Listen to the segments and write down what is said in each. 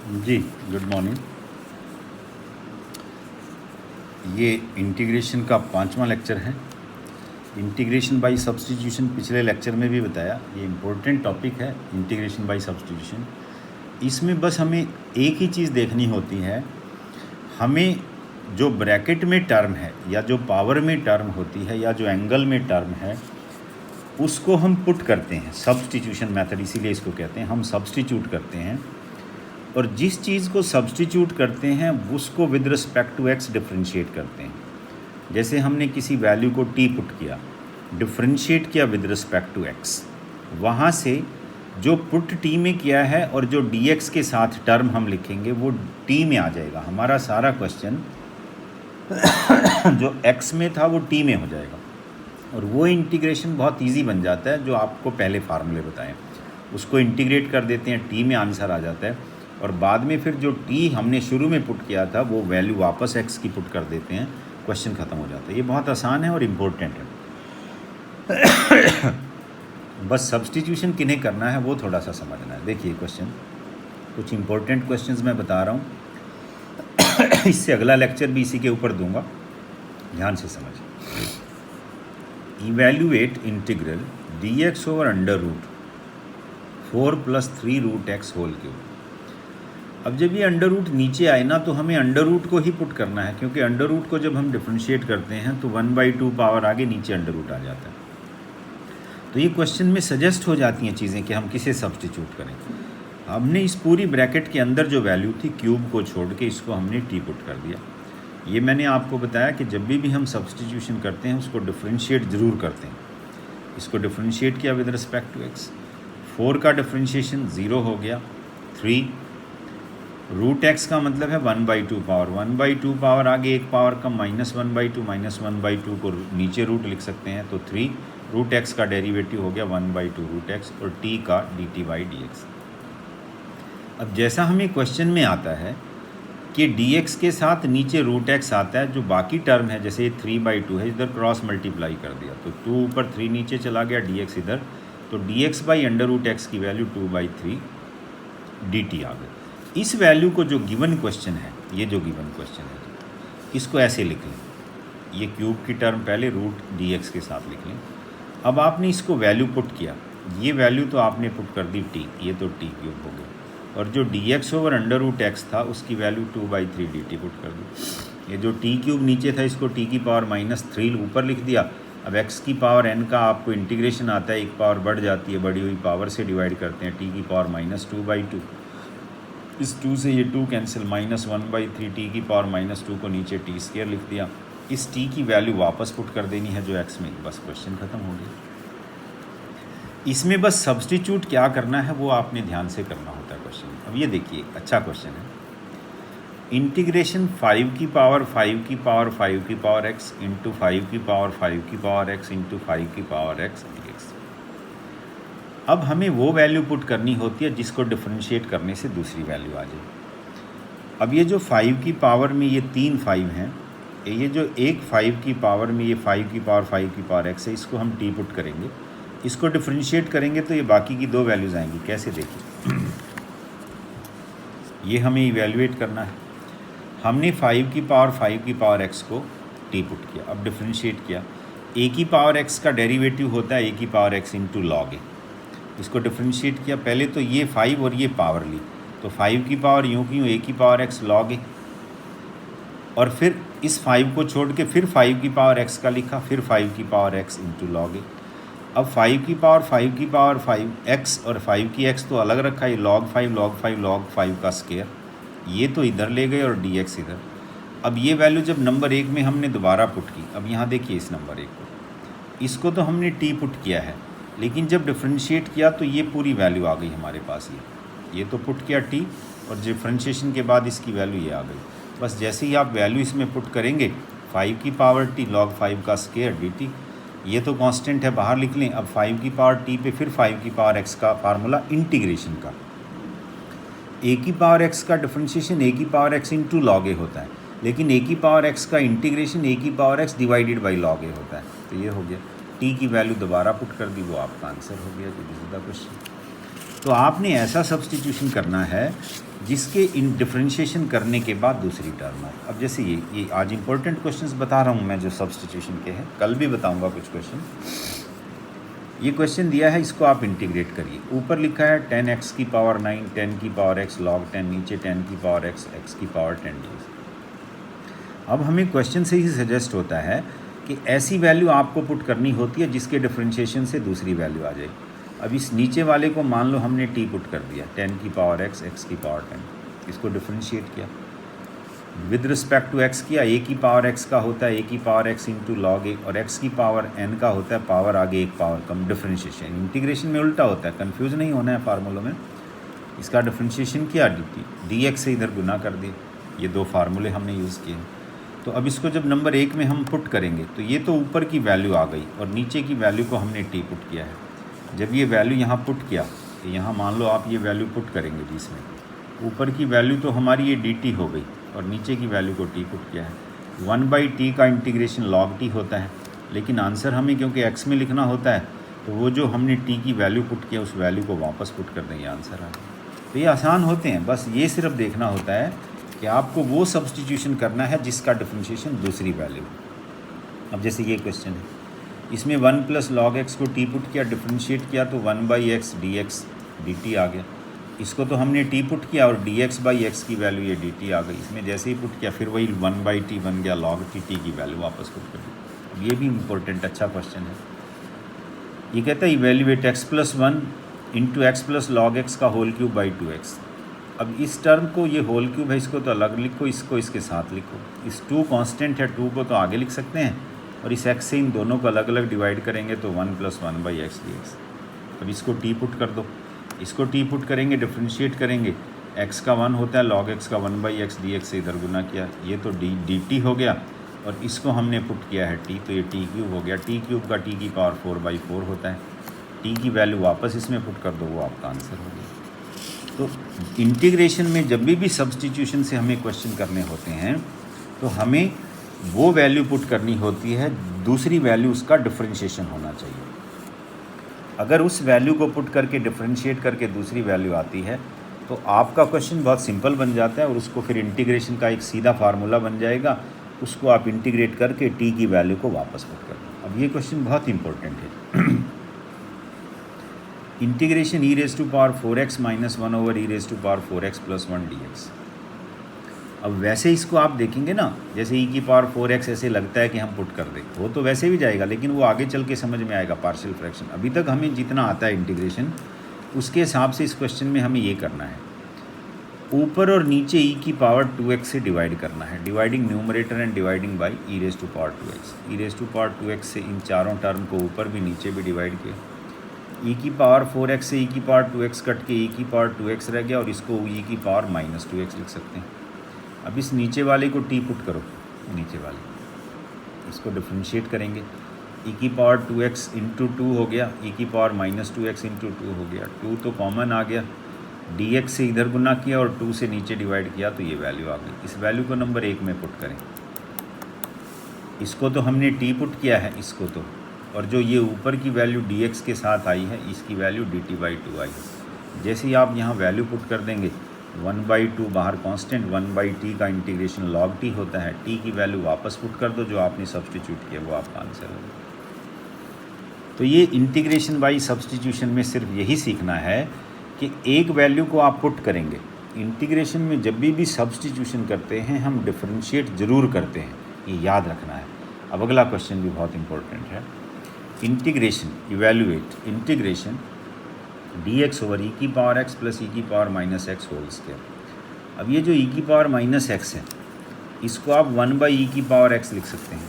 जी, good morning. ये integration का 5वां लेक्चर है। इंटीग्रेशन बाय सब्स्टिट्यूशन पिछले लेक्चर में भी बताया, ये इम्पोर्टेंट टॉपिक है इंटीग्रेशन बाय सब्स्टिट्यूशन। इसमें बस हमें एक ही चीज़ देखनी होती है, हमें जो ब्रैकेट में टर्म है या जो पावर में टर्म होती है या जो एंगल में टर्म है उसको हम पुट करते हैं। सब्स्टिट्यूशन मेथड इसीलिए इसको कहते हैं, हम सब्स्टिट्यूट करते हैं। और जिस चीज़ को सब्स्टिट्यूट करते हैं उसको with respect to x differentiate करते हैं। जैसे हमने किसी वैल्यू को टी पुट किया, डिफ्रेंशिएट किया विद रिस्पेक्ट टू एक्स, वहाँ से जो पुट टी में किया है और जो डी एक्स के साथ टर्म हम लिखेंगे वो टी में आ जाएगा। हमारा सारा क्वेश्चन जो एक्स में था वो टी में हो जाएगा और वो इंटीग्रेशन बहुत इजी बन जाता है। जो आपको पहले फार्मूले बताएं उसको इंटीग्रेट कर देते हैं, टी में आंसर आ जाता है और बाद में फिर जो टी हमने शुरू में पुट किया था वो वैल्यू वापस एक्स की पुट कर देते हैं, क्वेश्चन ख़त्म हो जाता है। ये बहुत आसान है और इम्पोर्टेंट है। बस सब्स्टिट्यूशन किन्हें करना है वो थोड़ा सा समझना है। देखिए क्वेश्चन, कुछ इम्पोर्टेंट क्वेश्चंस मैं बता रहा हूँ। इससे अगला लेक्चर भी इसी के ऊपर दूंगा, ध्यान से समझिए। Evaluate integral d x over under root 4 + 3 root x whole cube. अब जब ये अंडर रूट नीचे आए ना तो हमें अंडर रूट को ही पुट करना है, क्योंकि अंडर रूट को जब हम डिफ्रेंशिएट करते हैं तो 1/2 पावर आगे नीचे अंडर रूट आ जाता है। तो ये क्वेश्चन में सजेस्ट हो जाती हैं चीज़ें कि हम किसे सब्स्टिट्यूट करें। हमने इस पूरी ब्रैकेट के अंदर जो वैल्यू थी क्यूब को छोड़ के इसको हमने टी पुट कर दिया। ये मैंने आपको बताया कि जब भी हम सब्स्टिट्यूशन करते हैं उसको डिफ्रेंशिएट ज़रूर करते हैं। इसको डिफ्रेंशिएट किया विद रिस्पेक्ट टू एक्स, 4 का डिफ्रेंशिएशन 0 हो गया, 3 रूट एक्स का मतलब है 1/2 पावर, 1/2 पावर आगे एक पावर कम -1/2, -1/2 को नीचे रूट लिख सकते हैं तो 3 रूट एक्स का डेरिवेटिव हो गया 1/2 रूट एक्स और टी का dt/dx। अब जैसा हमें क्वेश्चन में आता है कि dx के साथ नीचे रूट एक्स आता है, जो बाकी टर्म है जैसे 3/2 है, इधर क्रॉस मल्टीप्लाई कर दिया तो 2 ऊपर 3 नीचे चला गया, dx इधर, तो dx/√x की वैल्यू 2/3 dt आ गई। इस वैल्यू को जो गिवन क्वेश्चन है, ये जो गिवन क्वेश्चन है इसको ऐसे लिख लें, ये क्यूब की टर्म पहले रूट dx के साथ लिख लें। अब आपने इसको वैल्यू पुट किया, ये वैल्यू तो आपने पुट कर दी टी, ये तो टी क्यूब हो गया, और जो dx over under root x था उसकी वैल्यू 2/3 dt पुट कर दी। ये जो टी क्यूब नीचे था इसको t की पावर -3 ऊपर लिख दिया। अब x की पावर n का आपको इंटीग्रेशन आता है, एक पावर बढ़ जाती है, बढ़ी हुई पावर से डिवाइड करते हैं, t की पावर -2/2, इस 2 से ये 2 कैंसिल, -1/3 टी की पावर -2 को नीचे टी स्क्वायर लिख दिया। इस टी की वैल्यू वापस पुट कर देनी है जो एक्स में, बस क्वेश्चन ख़त्म हो गया। इसमें बस सब्स्टिट्यूट क्या करना है वो आपने ध्यान से करना होता है क्वेश्चन। अब ये देखिए, अच्छा क्वेश्चन है। इंटीग्रेशन 5 की पावर 5 की पावर 5 की पावर एक्स इंटू 5 की पावर 5 की पावर एक्स इंटू 5 की पावर एक्स dx। अब हमें वो वैल्यू पुट करनी होती है जिसको डिफ्रेंशिएट करने से दूसरी वैल्यू आ जाए। अब ये जो 5 की पावर में ये 3 5 हैं, ये जो एक 5 की पावर में ये 5 की पावर 5 की पावर x है, इसको हम टी पुट करेंगे, इसको डिफ्रेंशिएट करेंगे तो ये बाकी की 2 वैल्यूज़ आएंगी। कैसे देखिए, ये हमें इवेल्युएट करना है। हमने 5 की पावर 5 की पावर x को टी पुट किया, अब डिफ्रेंशिएट किया। a की पावर x का डेरिवेटिव होता है a की पावर x इंटू लॉग ए, इसको डिफ्रेंशिएट किया। पहले तो ये 5 और ये पावर ली, तो 5 की पावर यूँ की यूँ a की पावर x log ए, और फिर इस 5 को छोड़ के फिर 5 की पावर x का लिखा, फिर 5 की पावर x इंटू लॉग ए। अब 5 की पावर 5 की पावर 5x और 5 की x तो अलग रखा, ये log 5 log 5 log 5 का स्क्वायर, ये तो इधर ले गए और dx इधर। अब ये वैल्यू जब नंबर 1 में हमने दोबारा पुट की, अब यहाँ देखिए इस नंबर 1 को, इसको तो हमने टी पुट किया है, लेकिन जब डिफ्रेंशिएट किया तो ये पूरी वैल्यू आ गई हमारे पास। ये तो पुट किया टी और डिफ्रेंशिएशन के बाद इसकी वैल्यू ये आ गई। बस जैसे ही आप वैल्यू इसमें पुट करेंगे 5 की पावर टी log 5 का स्क्वायर dt, ये तो कांस्टेंट है बाहर लिख लें। अब 5 की पावर टी पे फिर 5 की पावर x का फार्मूला इंटीग्रेशन का, a की पावर x का डिफ्रेंशिएशन a की पावर x इंटू लॉग ए होता है, लेकिन a की पावर x का इंटीग्रेशन a की power x divided by log ए होता है। तो ये हो गया, टी की वैल्यू दोबारा पुट कर दी, वो आपका आंसर हो गया। तो दिस इज द क्वेश्चन। तो आपने ऐसा सब्स्टिट्यूशन करना है जिसके इन डिफरेंशिएशन करने के बाद दूसरी टर्म आए। अब जैसे ये आज इंपॉर्टेंट क्वेश्चंस बता रहा हूँ मैं जो सब्स्टिट्यूशन के हैं, कल भी बताऊँगा कुछ क्वेश्चन। ये क्वेश्चन दिया है, इसको आप इंटीग्रेट करिए। ऊपर लिखा है 10x की पावर 9, 10 की पावर x log 10, नीचे 10 की पावर x, x की पावर 10 ds। अब हमें क्वेश्चन से ही सजेस्ट होता है कि ऐसी वैल्यू आपको पुट करनी होती है जिसके डिफरेंशिएशन से दूसरी वैल्यू आ जाए। अब इस नीचे वाले को मान लो हमने t पुट कर दिया, 10 की पावर x, x की पावर 10, इसको डिफरेंशिएट किया विद रिस्पेक्ट टू x किया। a की पावर x का होता है a की power x into log a, और x की पावर n का होता है पावर आगे एक पावर कम। डिफरेंशिएशन इंटीग्रेशन में उल्टा होता है, कंफ्यूज नहीं होना है फार्मूलों में। इसका डिफरेंशिएशन किया dx से इधर गुना कर दिए। ये दो फार्मूले हमने यूज़ किए। तो अब इसको जब नंबर 1 में हम पुट करेंगे तो ये तो ऊपर की वैल्यू आ गई और नीचे की वैल्यू को हमने t पुट किया है। जब ये वैल्यू यहाँ पुट किया तो यहाँ मान लो आप ये वैल्यू पुट करेंगे जिसमें ऊपर की वैल्यू तो हमारी ये dt हो गई और नीचे की वैल्यू को t पुट किया है। 1/t का इंटीग्रेशन log t होता है, लेकिन आंसर हमें क्योंकि x में लिखना होता है तो वो जो हमने t की वैल्यू पुट किया उस वैल्यू को वापस पुट कर देंगे, आंसर आ गया। तो ये आसान होते हैं, बस ये सिर्फ देखना होता है कि आपको वो सब्स्टिट्यूशन करना है जिसका डिफरेंशिएशन दूसरी वैल्यू। अब जैसे ये क्वेश्चन है, इसमें 1 + log x को t पुट किया, डिफरेंशिएट किया तो 1/x dx dt आ गया। इसको तो हमने t पुट किया और dx/x की वैल्यू ये dt आ गई। इसमें जैसे ही पुट किया फिर वही 1/t बन गया log t की वैल्यू वापस पुट कर दी। ये भी इम्पोर्टेंट अच्छा क्वेश्चन है। ये कहता है evaluate x + 1 × x + log x का होल क्यूब बाई 2x। अब इस टर्म को, ये होल क्यूब है, इसको तो अलग लिखो, इसको इसके साथ लिखो। इस 2 कांस्टेंट है, 2 को तो आगे लिख सकते हैं और इस x से इन दोनों को अलग अलग डिवाइड करेंगे तो 1 + 1/x dx। अब इसको t पुट कर दो, इसको t पुट करेंगे, डिफरेंशिएट करेंगे। x का 1 होता है, log x का 1/x dx से इधर गुना किया, ये तो dt हो गया और इसको हमने पुट किया है t, तो ये t क्यूब हो गया। t क्यूब का t की पावर 4/4 होता है। t की वैल्यू वापस इसमें पुट कर दो, वो आपका आंसर हो गया। तो इंटीग्रेशन में जब भी सब्स्टिट्यूशन से हमें क्वेश्चन करने होते हैं तो हमें वो वैल्यू पुट करनी होती है, दूसरी वैल्यू उसका डिफरेंशिएशन होना चाहिए। अगर उस वैल्यू को पुट करके डिफरेंशिएट करके दूसरी वैल्यू आती है तो आपका क्वेश्चन बहुत सिंपल बन जाता है और उसको फिर इंटीग्रेशन का एक सीधा फार्मूला बन जाएगा। उसको आप इंटीग्रेट करके t की वैल्यू को वापस पुट कर दो। अब ये क्वेश्चन बहुत इंपॉर्टेंट है। Integration e⁴x - 1 e⁴x + 1 dx। अब वैसे इसको आप देखेंगे ना, जैसे e⁴x ऐसे लगता है कि हम पुट कर दें, वो तो वैसे भी जाएगा, लेकिन वो आगे चल के समझ में आएगा पार्शियल फ्रैक्शन। अभी तक हमें जितना आता है इंटीग्रेशन, उसके हिसाब से इस क्वेश्चन में हमें ये करना है, ऊपर और नीचे e⁴2x से डिवाइड करना है, dividing numerator and dividing by e⁴2x। e⁴2x से इन चारों टर्म को ऊपर भी नीचे भी डिवाइड किया। e⁴x से e⁴2x कट के e⁴2x रह गया और इसको e⁻−2x लिख सकते हैं। अब इस नीचे वाले को t पुट करो, नीचे वाले इसको डिफरेंशिएट करेंगे। e⁴2x इंटू 2 हो गया, e⁻−2x इंटू 2 हो गया, 2 तो कॉमन आ गया, dx से इधर गुना किया और 2 से नीचे डिवाइड किया तो ये वैल्यू आ गई। इस वैल्यू को नंबर 1 में पुट करें। इसको तो हमने t पुट किया है, इसको तो, और जो ये ऊपर की वैल्यू dx के साथ आई है इसकी वैल्यू dt/2 आई है। जैसे ही आप यहाँ वैल्यू पुट कर देंगे, 1/2 बाहर कांस्टेंट, 1/t का इंटीग्रेशन log t होता है, t की वैल्यू वापस पुट कर दो, जो आपने सब्स्टिट्यूट किया वो आपका आंसर होगा। तो ये इंटीग्रेशन बाई सब्स्टिट्यूशन में सिर्फ यही सीखना है कि एक वैल्यू को आप पुट करेंगे। इंटीग्रेशन में जब भी सब्स्टिट्यूशन करते हैं हम डिफरेंशिएट ज़रूर करते हैं, ये याद रखना है। अब अगला क्वेश्चन भी बहुत इंपॉर्टेंट है। Integration, evaluate integration dx over e⁻x + e⁻−x whole square. अब ये जो e⁻−x है इसको आप 1/e⁻x लिख सकते हैं।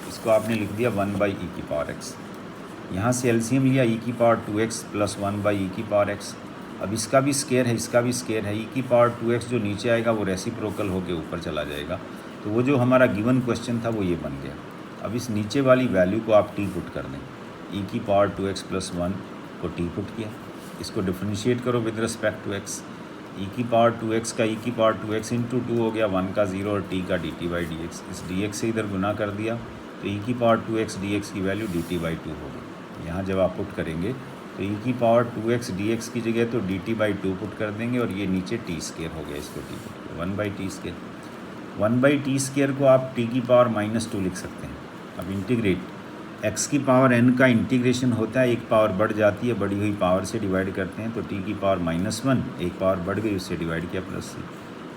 इसको आपने लिख दिया 1/e⁻x। यहाँ से एलसीएम लिया e⁻2x + 1/e⁻x। अब इसका भी स्क्वायर है, इसका भी स्क्वायर है। e⁻2x जो नीचे आएगा वो रेसिप्रोकल होके ऊपर चला जाएगा, तो वो जो हमारा गिवन क्वेश्चन था वो ये बन गया। अब इस नीचे वाली वैल्यू को आप t पुट कर दें, e⁻2x + 1 को t पुट किया, इसको डिफरेंशिएट करो with respect to x। e⁻2x का e⁻2x इंटू 2 हो गया, 1 का 0 और t का dt/dx। इस dx से इधर गुना कर दिया तो e⁻2x dx की वैल्यू dt/2 होगी। यहाँ जब आप पुट करेंगे तो ई की पावर 2x dx की जगह तो dt/2 पुट कर देंगे और ये नीचे टी स्केयर हो गया, इसको T put 1/t square. 1/t square को आप t की पावर -2 लिख सकते हैं। अब इंटीग्रेट x की पावर n का इंटीग्रेशन होता है, एक पावर बढ़ जाती है, बढ़ी हुई पावर से डिवाइड करते हैं, तो t की पावर -1, एक पावर बढ़ गई उससे डिवाइड किया प्लस c,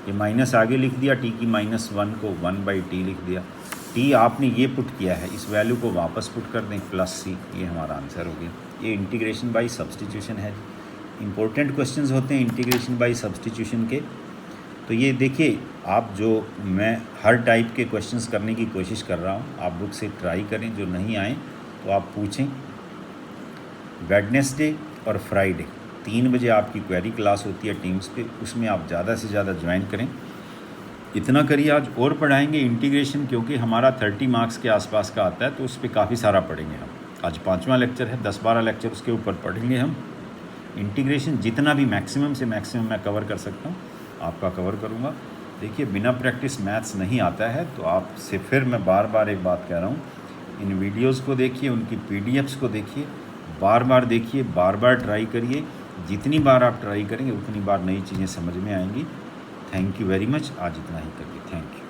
ये माइनस आगे लिख दिया, t की -1 को 1/t लिख दिया। t आपने ये पुट किया है, इस वैल्यू को वापस पुट कर दें प्लस c, ये हमारा आंसर हो गया। ये इंटीग्रेशन बाय सब्सटीट्यूशन है। इंपॉर्टेंट क्वेश्चंस होते हैं इंटीग्रेशन बाय सब्सटीट्यूशन के। तो ये देखिए, आप जो मैं हर टाइप के क्वेश्चंस करने की कोशिश कर रहा हूँ, आप बुक से ट्राई करें, जो नहीं आए तो आप पूछें। वेडनेसडे और फ्राइडे 3 बजे आपकी क्वेरी क्लास होती है टीम्स पे, उसमें आप ज़्यादा से ज़्यादा ज्वाइन करें। इतना करिए, आज और पढ़ाएंगे इंटीग्रेशन, क्योंकि हमारा 30 मार्क्स के आसपास का आता है, तो उस पर काफ़ी सारा पढ़ेंगे हम। आज 5वां लेक्चर है, 10-12 लेक्चर उसके ऊपर पढ़ेंगे हम। इंटीग्रेशन जितना भी मैक्सिमम से मैक्सिमम मैं कवर कर सकता हूँ आपका कवर करूँगा। देखिए, बिना प्रैक्टिस मैथ्स नहीं आता है, तो आपसे फिर मैं बार बार एक बात कह रहा हूँ, इन वीडियोज़ को देखिए, उनकी PDFs को देखिए, बार बार देखिए, बार बार ट्राई करिए। जितनी बार आप ट्राई करेंगे उतनी बार नई चीज़ें समझ में आएंगी। Thank you very much. आज इतना ही करिए। Thank you.